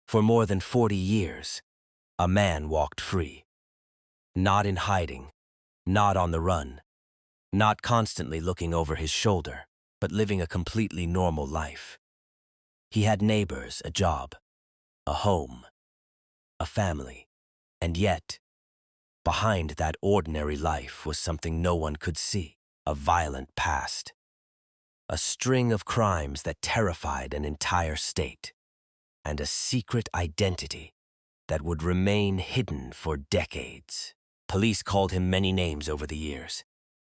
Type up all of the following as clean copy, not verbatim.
For more than 40 years, a man walked free. Not in hiding, not on the run, not constantly looking over his shoulder, but living a completely normal life. He had neighbors, a job, a home, a family, and yet, behind that ordinary life was something no one could see, a violent past. A string of crimes that terrified an entire state, and a secret identity that would remain hidden for decades. Police called him many names over the years.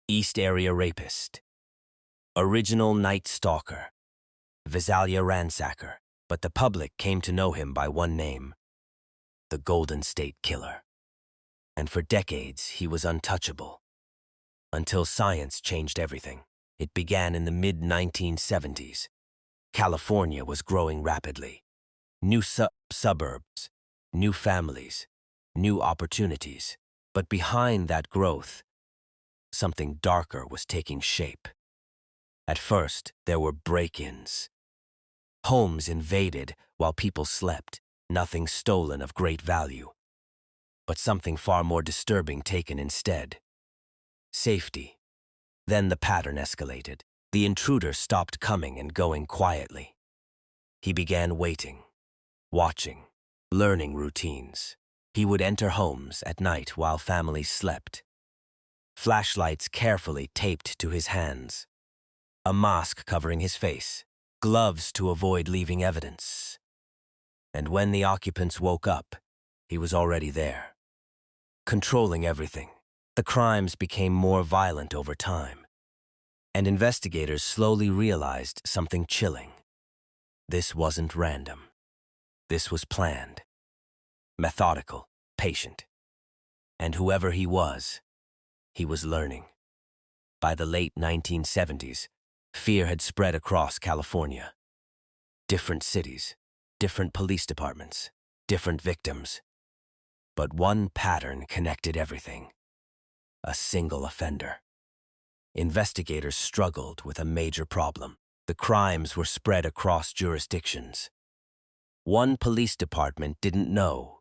East Area Rapist, Original Night Stalker, Visalia Ransacker, but the public came to know him by one name, the Golden State Killer. And for decades, he was untouchable. Until science changed everything. It began in the mid-1970s. California was growing rapidly. New suburbs, new families, new opportunities. But behind that growth, something darker was taking shape. At first, there were break-ins. Homes invaded while people slept, nothing stolen of great value. But something far more disturbing taken instead. Safety. Then the pattern escalated. The intruder stopped coming and going quietly. He began waiting, watching, learning routines. He would enter homes at night while families slept. Flashlights carefully taped to his hands. A mask covering his face. Gloves to avoid leaving evidence. And when the occupants woke up, he was already there. Controlling everything. The crimes became more violent over time. And investigators slowly realized something chilling. This wasn't random. This was planned. Methodical, patient. And whoever he was learning. By the late 1970s, fear had spread across California. Different cities, different police departments, different victims. But one pattern connected everything. A single offender. Investigators struggled with a major problem. The crimes were spread across jurisdictions. One police department didn't know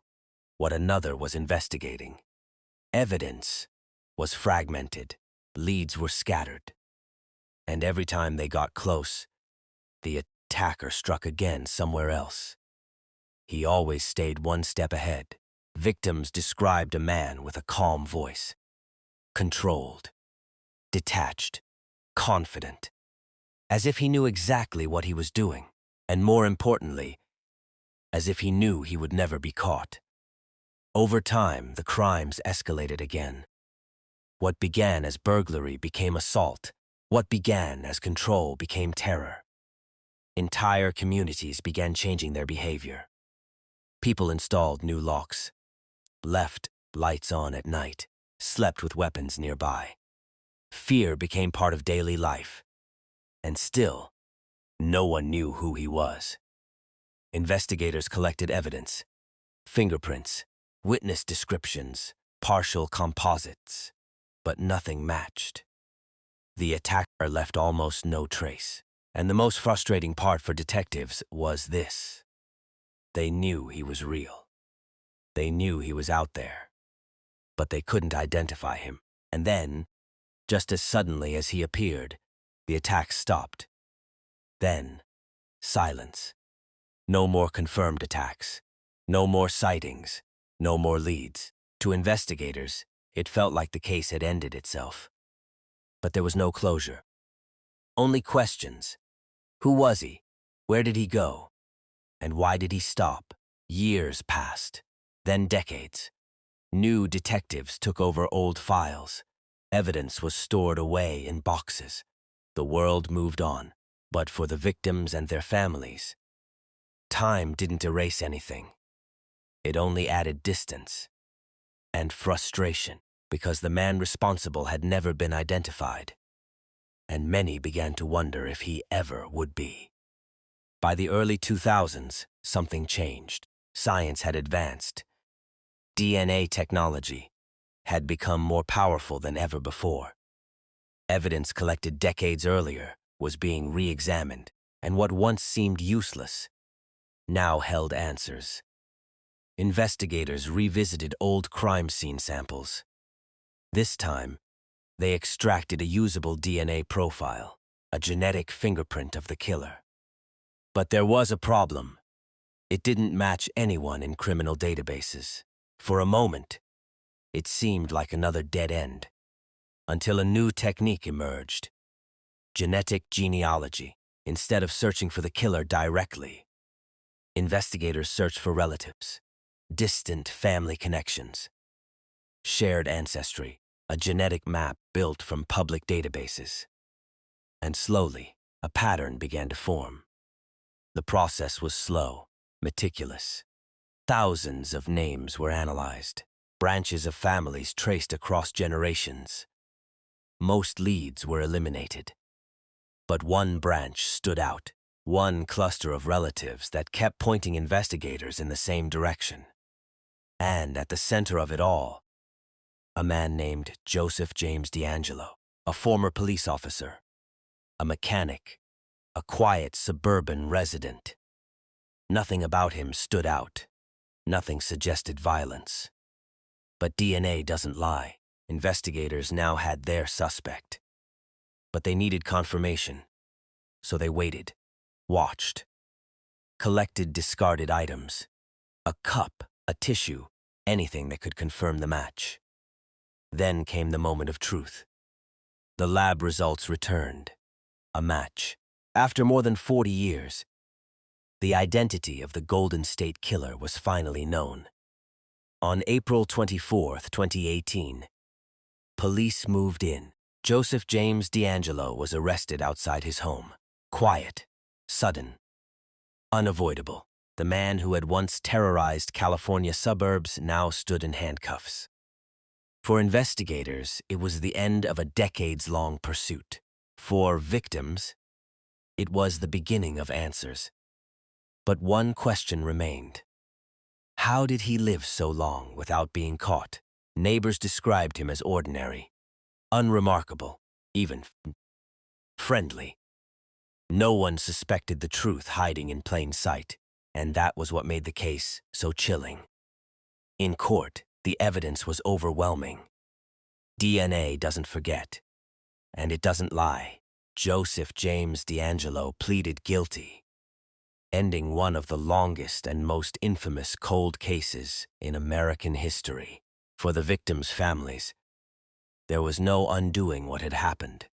what another was investigating. Evidence was fragmented, leads were scattered. And every time they got close, the attacker struck again somewhere else. He always stayed one step ahead. Victims described a man with a calm voice. Controlled, detached, confident, as if he knew exactly what he was doing, and more importantly, as if he knew he would never be caught. Over time, the crimes escalated again. What began as burglary became assault. What began as control became terror. Entire communities began changing their behavior. People installed new locks, left lights on at night, slept with weapons nearby. Fear became part of daily life. And still, no one knew who he was. Investigators collected evidence, fingerprints, witness descriptions, partial composites, but nothing matched. The attacker left almost no trace. And the most frustrating part for detectives was this. They knew he was real. They knew he was out there. But they couldn't identify him. And then, just as suddenly as he appeared, the attack stopped. Then, silence. No more confirmed attacks. No more sightings. No more leads. To investigators, it felt like the case had ended itself. But there was no closure. Only questions. Who was he? Where did he go? And why did he stop? Years passed, then decades. New detectives took over old files. Evidence was stored away in boxes. The world moved on, but for the victims and their families, time didn't erase anything. It only added distance and frustration because the man responsible had never been identified. And many began to wonder if he ever would be. By the early 2000s, something changed. Science had advanced. DNA technology had become more powerful than ever before. Evidence collected decades earlier was being re-examined, and what once seemed useless now held answers. Investigators revisited old crime scene samples. This time, they extracted a usable DNA profile, a genetic fingerprint of the killer. But there was a problem. It didn't match anyone in criminal databases. For a moment, it seemed like another dead end, until a new technique emerged: genetic genealogy. Instead of searching for the killer directly, investigators searched for relatives, distant family connections, shared ancestry, a genetic map built from public databases. And slowly, a pattern began to form. The process was slow, meticulous. Thousands of names were analyzed, branches of families traced across generations. Most leads were eliminated. But one branch stood out, one cluster of relatives that kept pointing investigators in the same direction. And at the center of it all, a man named Joseph James DeAngelo, a former police officer, a mechanic, a quiet suburban resident. Nothing about him stood out. Nothing suggested violence. But DNA doesn't lie. Investigators now had their suspect. But they needed confirmation. So they waited, watched, collected discarded items, a cup, a tissue, anything that could confirm the match. Then came the moment of truth. The lab results returned. A match. After more than 40 years, the identity of the Golden State Killer was finally known. On April 24, 2018, police moved in. Joseph James DeAngelo was arrested outside his home. Quiet, sudden, unavoidable. The man who had once terrorized California suburbs now stood in handcuffs. For investigators, it was the end of a decades-long pursuit. For victims, it was the beginning of answers. But one question remained. How did he live so long without being caught? Neighbors described him as ordinary, unremarkable, even friendly. No one suspected the truth hiding in plain sight, and that was what made the case so chilling. In court, the evidence was overwhelming. DNA doesn't forget, and it doesn't lie. Joseph James DeAngelo pleaded guilty, ending one of the longest and most infamous cold cases in American history. For the victims' families, there was no undoing what had happened.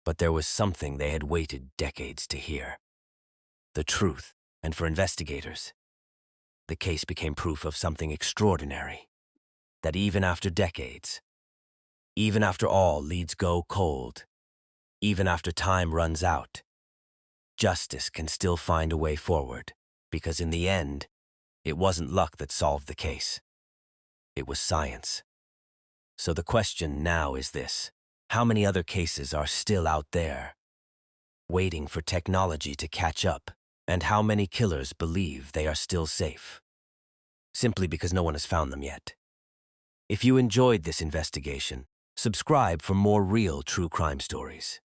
But there was something they had waited decades to hear. The truth. And for investigators, the case became proof of something extraordinary. That even after decades, even after all leads go cold, even after time runs out, justice can still find a way forward. Because in the end, it wasn't luck that solved the case. It was science. So the question now is this: how many other cases are still out there, waiting for technology to catch up? And how many killers believe they are still safe, simply because no one has found them yet? If you enjoyed this investigation, subscribe for more real true crime stories,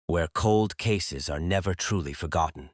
where cold cases are never truly forgotten.